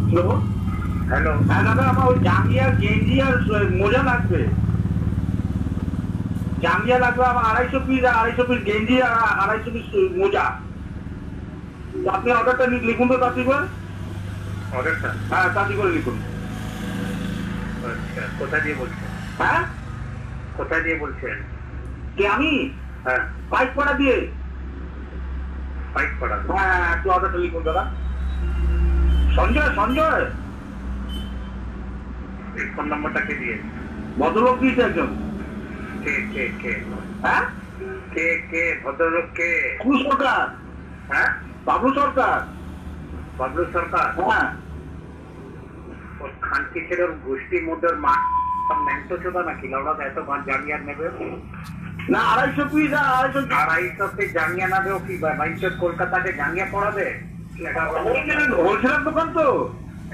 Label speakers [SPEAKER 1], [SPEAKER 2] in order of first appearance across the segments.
[SPEAKER 1] Hello,
[SPEAKER 2] হ্যাঁ দাদা, আমার ওই জাঙ্গিয়া গেঞ্জি আর মোজা লাগবে। জাঙ্গিয়া লাগবে আমার 250 পিস গেঞ্জি আর 250 পিস মোজা। আপনি অর্ডারটা লিখুন তো তাড়াতাড়ি করে।
[SPEAKER 1] অর্ডারটা?
[SPEAKER 2] হ্যাঁ, তাড়াতাড়ি করে লিখুন।
[SPEAKER 1] আচ্ছা, কোথা দিয়ে বলছেন?
[SPEAKER 2] হ্যাঁ,
[SPEAKER 1] কোথা দিয়ে বলছেন?
[SPEAKER 2] কে আমি?
[SPEAKER 1] হ্যাঁ,
[SPEAKER 2] বাইক পাড়া দিয়ে।
[SPEAKER 1] বাইক পাড়া।
[SPEAKER 2] হ্যাঁ, একটু অর্ডারটা লিখুন দাদা। সঞ্জয়, সঞ্জয়।
[SPEAKER 1] এই ফোন নাম্বারটা কে দিয়ে?
[SPEAKER 2] ভদ্রলোক দিয়েছে একজন।
[SPEAKER 1] কে কে কে?
[SPEAKER 2] হ্যাঁ,
[SPEAKER 1] কে কে ভদ্রলোক কে?
[SPEAKER 2] বাবলু সরকার।
[SPEAKER 1] হ্যাঁ,
[SPEAKER 2] বাবলু সরকার।
[SPEAKER 1] বাবলু সরকার।
[SPEAKER 2] হ্যাঁ,
[SPEAKER 1] ওর খানকি ছেড়ে ওর গোষ্ঠীর মধ্যে ওর মা ম্যাংটো চোদা নাকি? লাউড়া এত জাঙ্গিয়া নেবে
[SPEAKER 2] না 250 পিস আর 250।
[SPEAKER 1] 250 জাঙ্গিয়া নেবে ও কি বাইশে কলকাতাকে জাঙ্গিয়া পড়াবে?
[SPEAKER 2] হোলসেলার দোকান তো।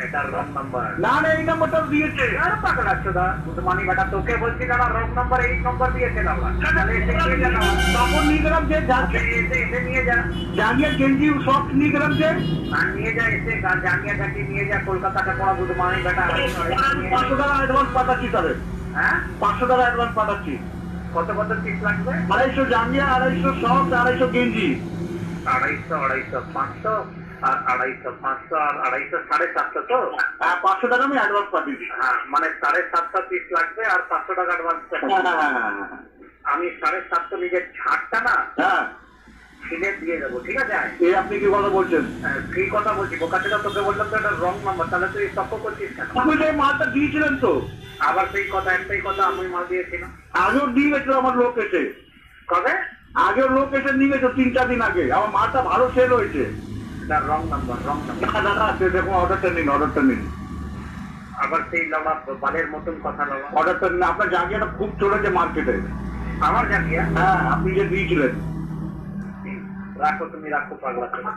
[SPEAKER 1] এটার রং নাম্বার।
[SPEAKER 2] না না, এই নাম্বারটা দিয়েছে।
[SPEAKER 1] আরে পাগল আছো দা, বুধমানি বেটা, তোকে বলছি না রং নাম্বার, এই নম্বর দিয়েছে না। তাহলে এসে নিয়ে যা না।
[SPEAKER 2] কাপড় নিয়ে গেলাম যে
[SPEAKER 1] এসে নিয়ে যা।
[SPEAKER 2] জাঙ্গিয়া গেঞ্জি সব নিয়ে গেলাম যে।
[SPEAKER 1] আর নিয়ে যা, এসে জাঙ্গিয়া ঘাটি নিয়ে যা, কলকাতাকে পড়া বুধমানি বেটা।
[SPEAKER 2] 500 টাকা অ্যাডভান্স পাঠাচ্ছি তাদের।
[SPEAKER 1] হ্যাঁ,
[SPEAKER 2] 500 টাকা অ্যাডভান্স পাঠাচ্ছি।
[SPEAKER 1] কত কত পিস লাগবে?
[SPEAKER 2] 250 জাঙ্গিয়া, 250 শর্ট, 250 গেঞ্জি।
[SPEAKER 1] 250, 500 আর 250, 500 আর 250, 750 তো?
[SPEAKER 2] হ্যাঁ, 500 টাকা আমি অ্যাডভান্স পাঠিয়ে দিই।
[SPEAKER 1] হ্যাঁ, মানে 750 পিস লাগবে আর 500 টাকা অ্যাডভান্স। আমি 750 নিজের ছাড়টা না
[SPEAKER 2] হ্যাঁ,
[SPEAKER 1] ছিলে দিয়ে দেবো, ঠিক আছে?
[SPEAKER 2] এই আপনি কি কথা বলছেন?
[SPEAKER 1] কি কথা বলছি বোকা ছেলে? তোকে বললাম তো এটা রং নাম্বার, তাহলে তুই তক্ক করছিস কেন?
[SPEAKER 2] আপনি যে মালটা দিয়েছিলেন তো,
[SPEAKER 1] আবার সেই কথা, একটাই কথা, আমি মাল দিয়েছিলাম।
[SPEAKER 2] আগেও দিয়ে গেছিল আমার লোক এসে।
[SPEAKER 1] কবে?
[SPEAKER 2] আগেও লোক এসে নিয়ে গেছে 3-4 দিন আগে। আমার মালটা ভালো সেল হয়েছে।
[SPEAKER 1] তার রং নাম্বার, রং নাম্বার।
[SPEAKER 2] দাদা দেখুন, অর্ডারটা নিন, অর্ডারটা নিন।
[SPEAKER 1] আবার সেই লড়া বালের মতন কথা লড়া।
[SPEAKER 2] অর্ডারটা নিন। আপনার জায়গাটা খুব চলেছে মার্কেটে।
[SPEAKER 1] আমার জাঙ্গিয়া?
[SPEAKER 2] হ্যাঁ, আপনি যে দিয়েছিলেন।
[SPEAKER 1] রাখো, তুমি রাখো পাগলা ছেলে।